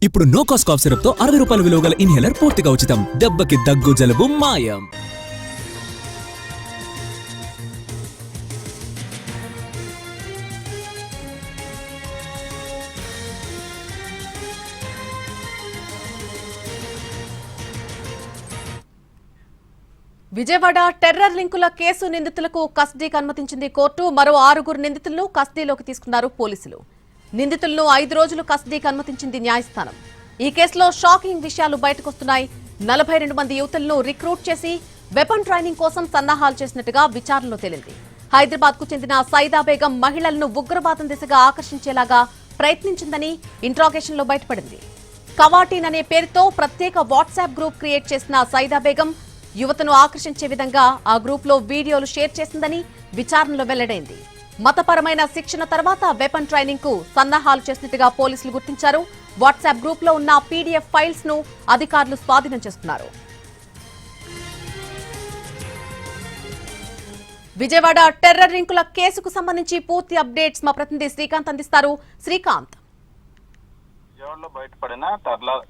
ఇప్పుడు no cost cough syrup తో 60 రూపాయల విలువ గల ఇన్హేలర్ పూర్తిగా ఉచితం. దెబ్బకి దగ్గు జలుబు మాయం. విజయవాడ టెర్రర్ లింకుల కేసు నిందితులకు కస్టడీకి అనుమతించింది కోర్టు. మరో 6 నిందితులను కస్టడీలోకి తీసుకున్నారు పోలీసులు. నిందితులను 5 రోజులు కస్టడీకి అనుమతించింది న్యాయస్థానం. ఈ కేసులో షాకింగ్ విషయాలు బయటకొస్తున్నాయి. 42 మంది యువతులను రిక్రూట్ చేసి వెపన్ ట్రైనింగ్ కోసం సన్నాహాలు చేసినట్టుగా విచారణలో తేలింది. హైదరాబాద్ కు చెందిన సైదా బేగం మహిళలను ఉగ్రవాదం దిశగా ఆకర్షించేలాగా ప్రయత్నించిందని ఇంట్రాగేషన్ లో బయటపడింది. కవాటీన్ అనే పేరుతో ప్రత్యేక వాట్సాప్ గ్రూప్ క్రియేట్ చేసిన సైదా బేగం యువతను ఆకర్షించే విధంగా ఆ గ్రూప్ లో వీడియోలు షేర్ చేసిందని విచారణలో వెల్లడైంది. మతపరమైన శిక్షణ తర్వాత వెపన్ ట్రైనింగ్ కు సన్నాహాలు చేసినట్టుగా పోలీసులు గుర్తించారు. వాట్సాప్ గ్రూప్ లో ఉన్న పీడీఎఫ్ ఫైల్స్ ను అధికారులు స్వాధీనం చేసుకున్నారు. విజయవాడ టెర్రర్ లింకుల కేసుకు సంబంధించి పూర్తి అప్డేట్స్ మా ప్రతినిధి శ్రీకాంత్ అందిస్తారు. శ్రీకాంత్, విజయవాడలో బయటపడిన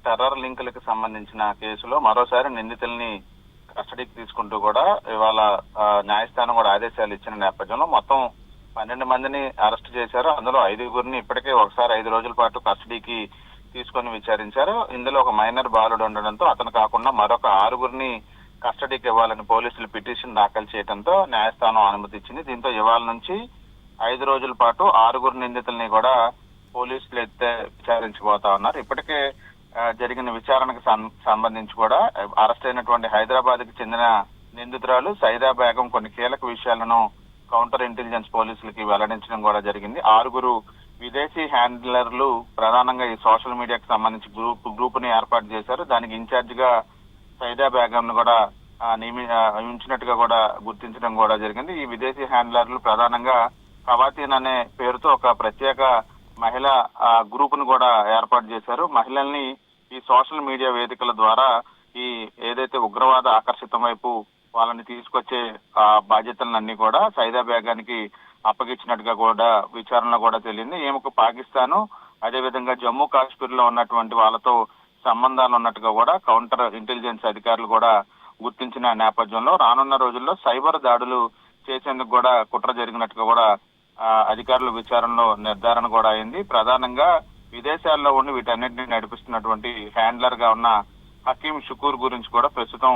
టెర్రర్ లింకులకు సంబంధించిన కేసులో మరోసారి నిందితుల్ని కస్టడీకి తీసుకుంటూ కూడా ఇవాళ న్యాయస్థానం కూడా ఆదేశాలు ఇచ్చిన నేపథ్యంలో మొత్తం 12 మందిని అరెస్ట్ చేశారు. అందులో 5గురిని ఇప్పటికే ఒకసారి 5 రోజుల పాటు కస్టడీకి తీసుకొని విచారించారు. ఇందులో ఒక మైనర్ బాలుడు ఉండడంతో అతను కాకుండా మరొక 6గురిని కస్టడీకి ఇవ్వాలని పోలీసులు పిటిషన్ దాఖలు చేయడంతో న్యాయస్థానం అనుమతి ఇచ్చింది. దీంతో ఇవాళ నుంచి 5 రోజుల పాటు 6 నిందితుల్ని కూడా పోలీసులు అయితే విచారించబోతా ఉన్నారు. ఇప్పటికే జరిగిన విచారణకు సంబంధించి కూడా అరెస్ట్ అయినటువంటి హైదరాబాద్ కి చెందిన నిందితురాలు సైదా బేగం కొన్ని కీలక విషయాలను కౌంటర్ ఇంటెలిజెన్స్ పోలీసులకి వెల్లడించడం కూడా జరిగింది. 6 విదేశీ హ్యాండిలర్లు ప్రధానంగా ఈ సోషల్ మీడియాకి సంబంధించి గ్రూప్ ని ఏర్పాటు చేశారు. దానికి ఇన్ఛార్జ్ గా సైదా బేగం ను కూడా ఉంచినట్టుగా కూడా గుర్తించడం కూడా జరిగింది. ఈ విదేశీ హ్యాండిలర్లు ప్రధానంగా కవాతీన్ అనే పేరుతో ఒక ప్రత్యేక మహిళా గ్రూప్ ను కూడా ఏర్పాటు చేశారు. మహిళల్ని ఈ సోషల్ మీడియా వేదికల ద్వారా ఈ ఏదైతే ఉగ్రవాద ఆకర్షితం వైపు వాళ్ళని తీసుకొచ్చే బాధ్యతలన్నీ కూడా సైదా బేగానికి అప్పగించినట్టుగా కూడా విచారణలో కూడా తెలియంది. ఈమెకు పాకిస్తాను అదేవిధంగా జమ్మూ కాశ్మీర్ లో ఉన్నటువంటి వాళ్ళతో సంబంధాలు ఉన్నట్టుగా కూడా కౌంటర్ ఇంటెలిజెన్స్ అధికారులు కూడా గుర్తించిన నేపథ్యంలో రానున్న రోజుల్లో సైబర్ దాడులు చేసేందుకు కూడా కుట్ర జరిగినట్టుగా కూడా అధికారుల విచారణలో నిర్ధారణ కూడా అయింది. ప్రధానంగా విదేశాల్లో ఉండి వీటన్నిటిని నడిపిస్తున్నటువంటి హ్యాండ్లర్ గా ఉన్న హకీం షుకూర్ గురించి కూడా ప్రస్తుతం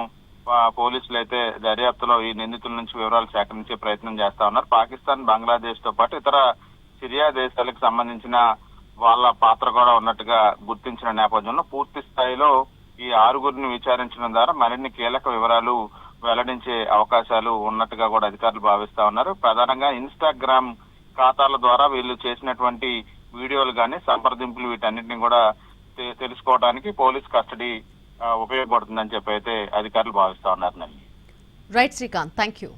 పోలీసులు అయితే దర్యాప్తులో ఈ నిందితుల నుంచి వివరాలు సేకరించే ప్రయత్నం చేస్తా ఉన్నారు. పాకిస్తాన్, బంగ్లాదేశ్ తో పాటు ఇతర సిరియా దేశాలకు సంబంధించిన వాళ్ళ పాత్ర కూడా ఉన్నట్టుగా గుర్తించిన నేపథ్యంలో పూర్తి స్థాయిలో ఈ 6 విచారించడం ద్వారా మరిన్ని కీలక వివరాలు వెల్లడించే అవకాశాలు ఉన్నట్టుగా కూడా అధికారులు భావిస్తా ఉన్నారు. ప్రధానంగా ఇన్స్టాగ్రామ్ ఖాతాల ద్వారా వీళ్ళు చేసినటువంటి వీడియోలు కానీ సంప్రదింపులు వీటన్నిటిని కూడా తెలుసుకోవడానికి పోలీస్ కస్టడీ ఉపయోగపడుతుందని చెప్పి అయితే అధికారులు భావిస్తా ఉన్నారు. Right Srikanth, thank you.